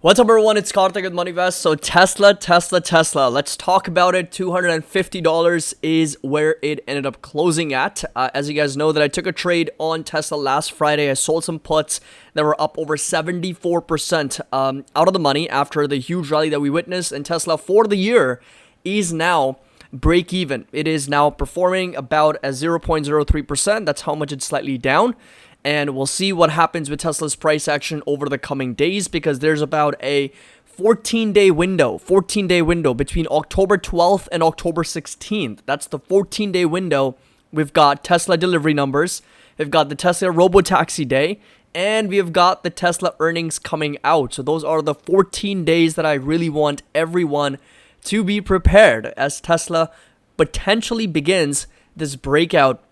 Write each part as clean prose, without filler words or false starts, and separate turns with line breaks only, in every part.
What's up, everyone? It's Karthik with MoneyVest. So Tesla. Let's talk about it. $250 is where it ended up closing at. As you guys know, that I took a trade on Tesla last Friday. I sold some puts that were up over 74% out of the money after the huge rally that we witnessed. And Tesla for the year is now break even. It is now performing about at 0.03%. That's how much it's slightly down. And we'll see what happens with Tesla's price action over the coming days, because there's about a 14-day window between October 12th and October 16th. That's the 14-day window. We've got Tesla delivery numbers. We've got the Tesla Robotaxi day. And we've got the Tesla earnings coming out. So those are the 14 days that I really want everyone to be prepared as Tesla potentially begins this breakout.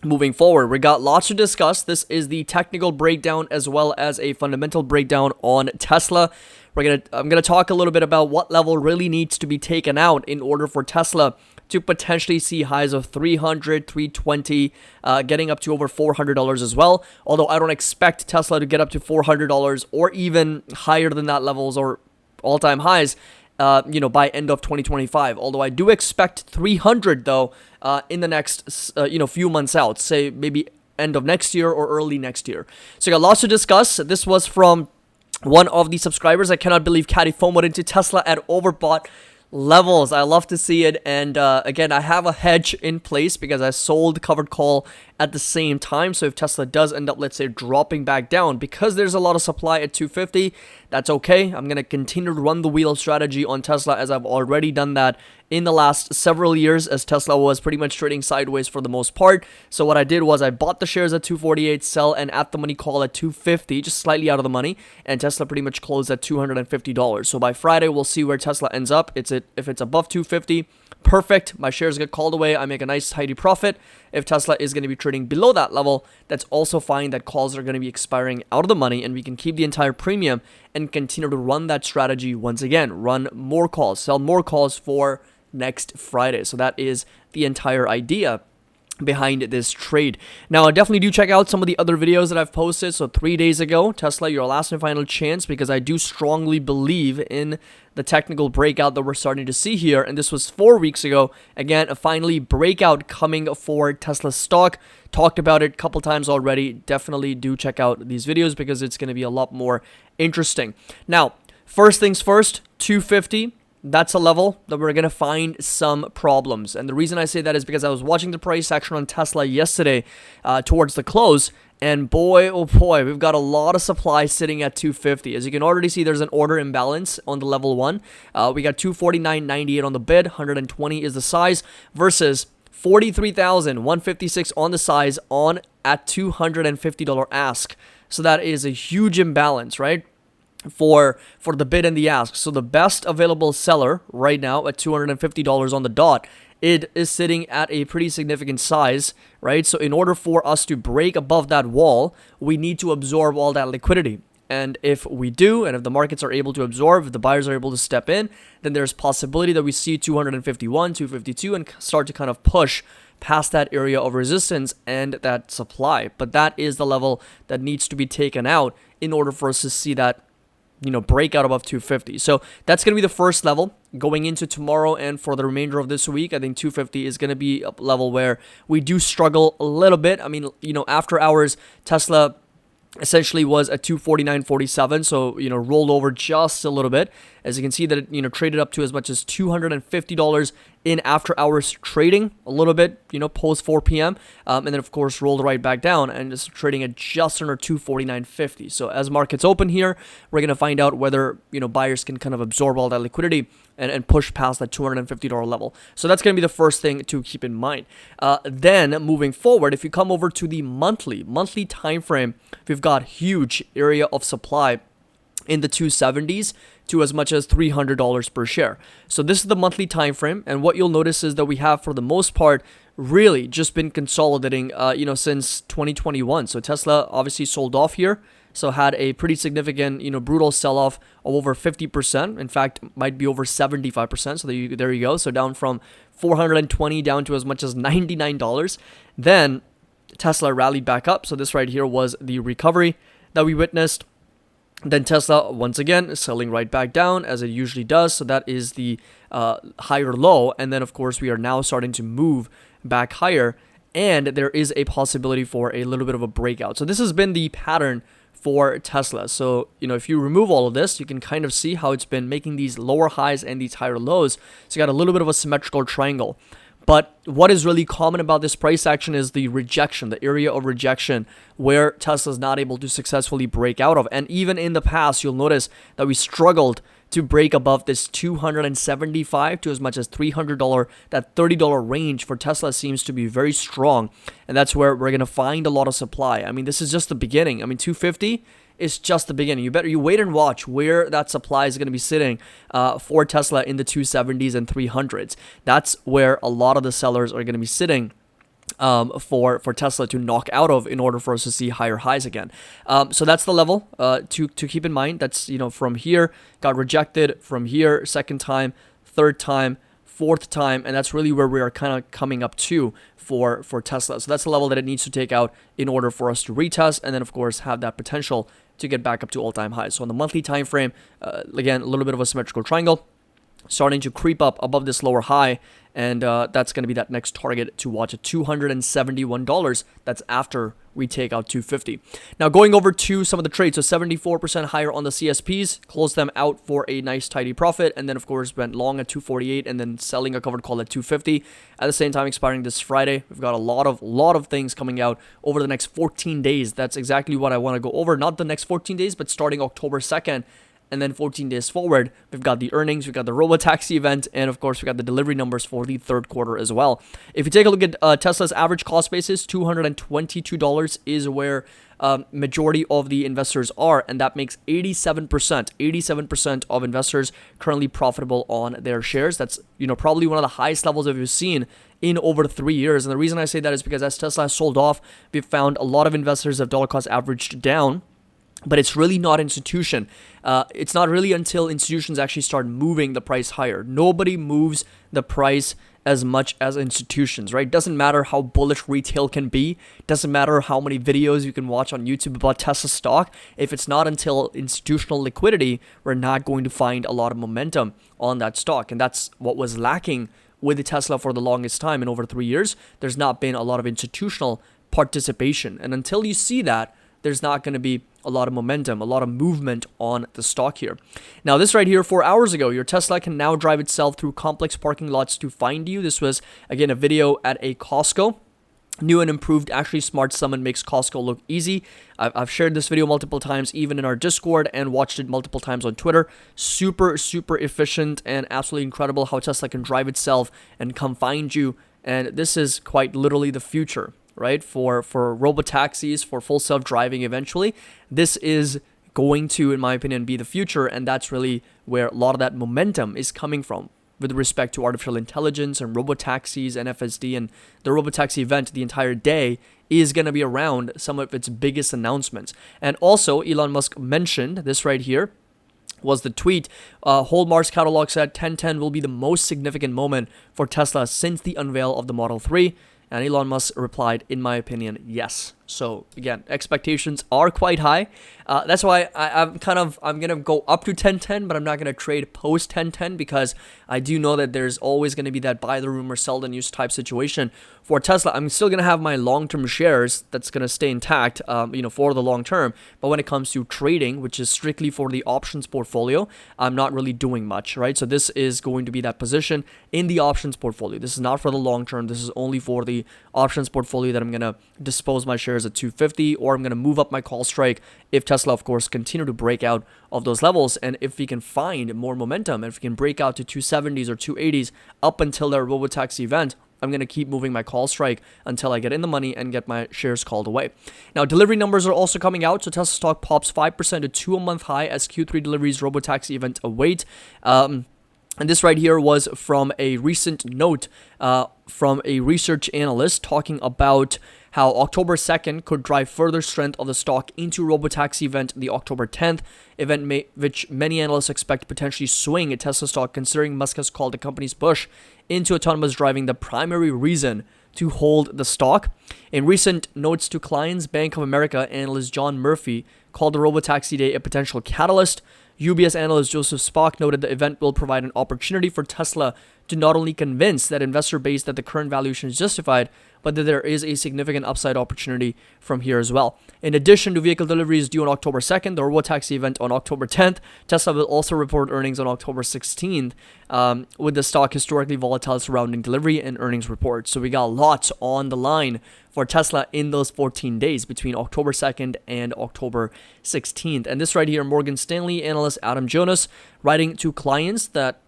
Moving forward, we got lots to discuss. This is the technical breakdown as well as a fundamental breakdown on Tesla. I'm gonna talk a little bit about what level really needs to be taken out in order for Tesla to potentially see highs of 300, 320, getting up to over $400 as well. Although I don't expect Tesla to get up to $400 or even higher than that levels or all-time highs. By end of 2025. Although I do expect 300 though, in the next, few months out, say maybe end of next year or early next year. So I got lots to discuss. This was from one of the subscribers. I cannot believe Caddy FOMO'd into Tesla at overbought levels. I love to see it. And again, I have a hedge in place because I sold covered call at the same time. So if Tesla does end up, let's say, dropping back down, because there's a lot of supply at 250, that's okay. I'm going to continue to run the wheel strategy on Tesla, as I've already done that in the last several years, as Tesla was pretty much trading sideways for the most part. So what I did was I bought the shares at 248, sell and at the money call at 250, just slightly out of the money, and Tesla pretty much closed at $250. So by Friday, we'll see where Tesla ends up. If it's above 250, perfect. My shares get called away. I make a nice tidy profit. If Tesla is going to be trading below that level, that's also fine. That calls are going to be expiring out of the money, and we can keep the entire premium and continue to run that strategy once again. Run more calls, sell more calls for next Friday. So that is the entire idea behind this trade. Now, definitely do check out some of the other videos that I've posted. So 3 days ago, Tesla, your last and final chance, because I do strongly believe in the technical breakout that we're starting to see here. And this was 4 weeks ago. Again, a finally breakout coming for Tesla stock. Talked about it a couple times already. Definitely do check out these videos because it's going to be a lot more interesting. Now, first things first, 250. That's a level that we're going to find some problems. And the reason I say that is because I was watching the price action on Tesla yesterday towards the close. And boy, oh boy, we've got a lot of supply sitting at 250. As you can already see, there's an order imbalance on the level 1. We got 249.98 on the bid. 120 is the size versus 43,156 on the size on at $250 ask. So that is a huge imbalance, right? For the bid and the ask. So the best available seller right now at $250 on the dot, it is sitting at a pretty significant size, right? So in order for us to break above that wall, we need to absorb all that liquidity. And if we do, and if the markets are able to absorb, if the buyers are able to step in, then there's possibility that we see 251, 252 and start to kind of push past that area of resistance and that supply. But that is the level that needs to be taken out in order for us to see that breakout above 250. So that's going to be the first level going into tomorrow and for the remainder of this week. I think 250 is going to be a level where we do struggle a little bit. I mean, after hours, Tesla essentially was at 249.47, so rolled over just a little bit. As you can see that it traded up to as much as $250 in after hours trading, a little bit post 4 p.m. And then of course rolled right back down and is trading at just under 249.50. So as markets open here, we're gonna find out whether buyers can kind of absorb all that liquidity and push past that $250 level. So that's going to be the first thing to keep in mind. Then moving forward, if you come over to the monthly time frame, we've got huge area of supply in the 270s to as much as $300 per share. So this is the monthly time frame, and what you'll notice is that we have, for the most part, really just been consolidating since 2021. So Tesla obviously sold off here, so had a pretty significant brutal sell-off of over 50%. In fact, might be over 75%. So there you go. So down from 420 down to as much as $99. Then Tesla rallied back up. So this right here was the recovery that we witnessed. Then Tesla, once again, selling right back down as it usually does. So that is the higher low. And then, of course, we are now starting to move back higher. And there is a possibility for a little bit of a breakout. So this has been the pattern for Tesla. So, if you remove all of this, you can kind of see how it's been making these lower highs and these higher lows. So you got a little bit of a symmetrical triangle. But what is really common about this price action is the rejection, the area of rejection where Tesla is not able to successfully break out of. And even in the past, you'll notice that we struggled to break above this $275 to as much as $300, that $30 range for Tesla seems to be very strong. And that's where we're going to find a lot of supply. I mean, this is just the beginning. I mean, 250 is just the beginning. You wait and watch where that supply is going to be sitting for Tesla in the 270s and 300s. That's where a lot of the sellers are going to be sitting for Tesla to knock out of in order for us to see higher highs again. So that's the level to keep in mind. That's, from here, got rejected, from here, second time, third time, fourth time, and that's really where we are kind of coming up to for Tesla. So that's the level that it needs to take out in order for us to retest, and then of course have that potential to get back up to all-time highs. So on the monthly time frame, again, a little bit of a symmetrical triangle starting to creep up above this lower high, and that's going to be that next target to watch at $271. That's after we take out 250. Now going over to some of the trades, so 74% higher on the CSPs, closed them out for a nice tidy profit, and then of course went long at 248 and then selling a covered call at 250. At the same time, expiring this Friday. We've got a lot of things coming out over the next 14 days. That's exactly what I want to go over. Not the next 14 days, but starting October 2nd. And then 14 days forward, we've got the earnings, we've got the Robotaxi event, and of course, we've got the delivery numbers for the third quarter as well. If you take a look at Tesla's average cost basis, $222 is where majority of the investors are, and that makes 87% of investors currently profitable on their shares. That's, probably one of the highest levels that we've seen in over 3 years. And the reason I say that is because as Tesla has sold off, we've found a lot of investors have dollar cost averaged down. But it's really not institution. It's not really until institutions actually start moving the price higher. Nobody moves the price as much as institutions, right? Doesn't matter how bullish retail can be. Doesn't matter how many videos you can watch on YouTube about Tesla stock. If it's not until institutional liquidity, we're not going to find a lot of momentum on that stock. And that's what was lacking with the Tesla for the longest time. In over 3 years, there's not been a lot of institutional participation. And until you see that, there's not going to be a lot of momentum, a lot of movement on the stock here. Now, this right here, 4 hours ago, your Tesla can now drive itself through complex parking lots to find you. This was, again, a video at a Costco. New and improved Actually Smart Summon makes Costco look easy. I've shared this video multiple times, even in our Discord, and watched it multiple times on Twitter. Super efficient and absolutely incredible how Tesla can drive itself and come find you. And this is quite literally the future, right? For robotaxis, for full self-driving eventually. This is going to, in my opinion, be the future, and that's really where a lot of that momentum is coming from with respect to artificial intelligence and robotaxis and FSD. And the robotaxi event the entire day is going to be around some of its biggest announcements. And also, Elon Musk mentioned this right here, was the tweet. Whole Mars catalog said 1010 will be the most significant moment for Tesla since the unveil of the Model 3. And Elon Musk replied, in my opinion, yes. So again, expectations are quite high. That's why I'm gonna go up to 1010, but I'm not gonna trade post 1010 because I do know that there's always gonna be that buy the rumor, sell the news type situation for Tesla. I'm still gonna have my long-term shares that's gonna stay intact, for the long term. But when it comes to trading, which is strictly for the options portfolio, I'm not really doing much, right? So this is going to be that position in the options portfolio. This is not for the long term. This is only for the options portfolio that I'm gonna dispose my shares at 250, or I'm going to move up my call strike if Tesla, of course, continue to break out of those levels. And if we can find more momentum, and if we can break out to 270s or 280s up until their Robotaxi event, I'm going to keep moving my call strike until I get in the money and get my shares called away. Now, delivery numbers are also coming out. So Tesla stock pops 5% to 2-month high as Q3 deliveries Robotaxi event await. And this right here was from a recent note from a research analyst talking about how October 2nd could drive further strength of the stock into Robotaxi event, the October 10th event, which many analysts expect potentially swing a Tesla stock, considering Musk has called the company's push into autonomous driving the primary reason to hold the stock. In recent notes to clients, Bank of America analyst John Murphy called the Robotaxi Day a potential catalyst. UBS analyst Joseph Spock noted the event will provide an opportunity for Tesla to not only convince that investor base that the current valuation is justified, but that there is a significant upside opportunity from here as well. In addition to vehicle deliveries due on October 2nd, the Robotaxi event on October 10th, Tesla will also report earnings on October 16th, with the stock historically volatile surrounding delivery and earnings reports. So we got lots on the line for Tesla in those 14 days between October 2nd and October 16th. And this right here, Morgan Stanley analyst Adam Jonas writing to clients that,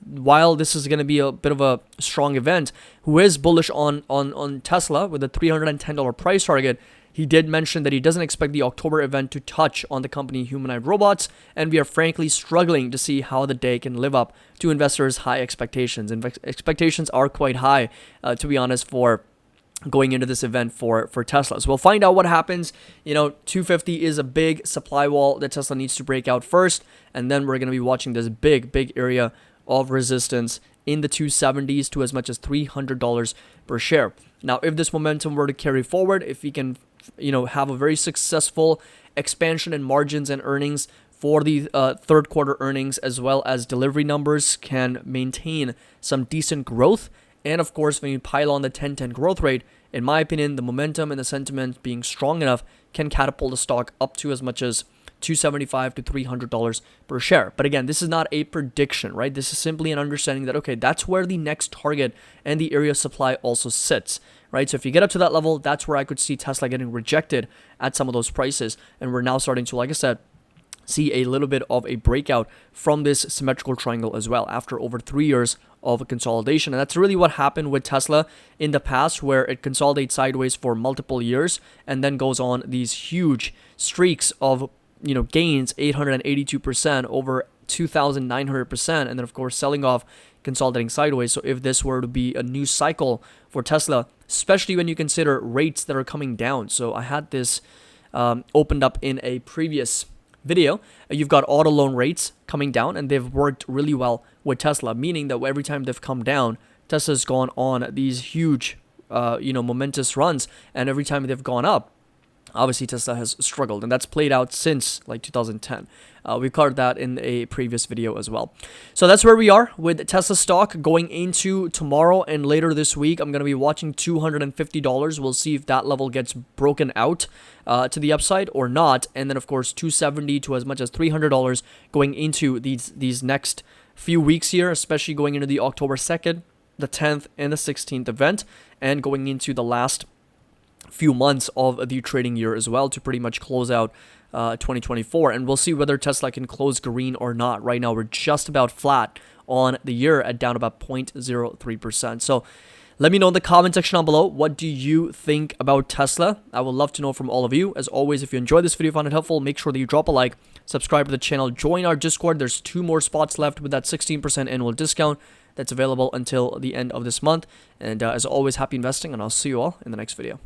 while this is going to be a bit of a strong event, who is bullish on Tesla with a $310 price target, he did mention that he doesn't expect the October event to touch on the company humanoid robots, and we are frankly struggling to see how the day can live up to investors' high expectations. And expectations are quite high, to be honest, for going into this event for Tesla. So we'll find out what happens. 250 is a big supply wall that Tesla needs to break out first, and then we're going to be watching this big area of resistance in the 270s to as much as $300 per share. Now, if this momentum were to carry forward, if we can have a very successful expansion in margins and earnings for the third quarter earnings, as well as delivery numbers can maintain some decent growth. And of course, when you pile on the 10-10 growth rate, in my opinion, the momentum and the sentiment being strong enough can catapult the stock up to as much as $275 to $300 per share. But again, this is not a prediction, right? This is simply an understanding that, okay, that's where the next target and the area of supply also sits, right? So if you get up to that level, that's where I could see Tesla getting rejected at some of those prices. And we're now starting to, like I said, see a little bit of a breakout from this symmetrical triangle as well after over 3 years of a consolidation. And that's really what happened with Tesla in the past, where it consolidates sideways for multiple years and then goes on these huge streaks of gains, 882% over 2,900%, and then of course selling off, consolidating sideways. So if this were to be a new cycle for Tesla, especially when you consider rates that are coming down. So I had this opened up in a previous video. You've got auto loan rates coming down, and they've worked really well with Tesla, meaning that every time they've come down, Tesla's gone on these huge momentous runs, and every time they've gone up, obviously Tesla has struggled, and that's played out since like 2010. We covered that in a previous video as well. So that's where we are with Tesla stock going into tomorrow and later this week. I'm going to be watching $250. We'll see if that level gets broken out to the upside or not. And then of course $270 to as much as $300 going into these next few weeks here, especially going into the October 2nd, the 10th, and the 16th event, and going into the last few months of the trading year as well to pretty much close out 2024. And we'll see whether Tesla can close green or not. Right now, we're just about flat on the year at down about 0.03%. So let me know in the comment section down below, what do you think about Tesla? I would love to know from all of you. As always, if you enjoyed this video, found it helpful, make sure that you drop a like, subscribe to the channel, join our Discord. There's 2 more spots left with that 16% annual discount that's available until the end of this month. And as always, happy investing, and I'll see you all in the next video.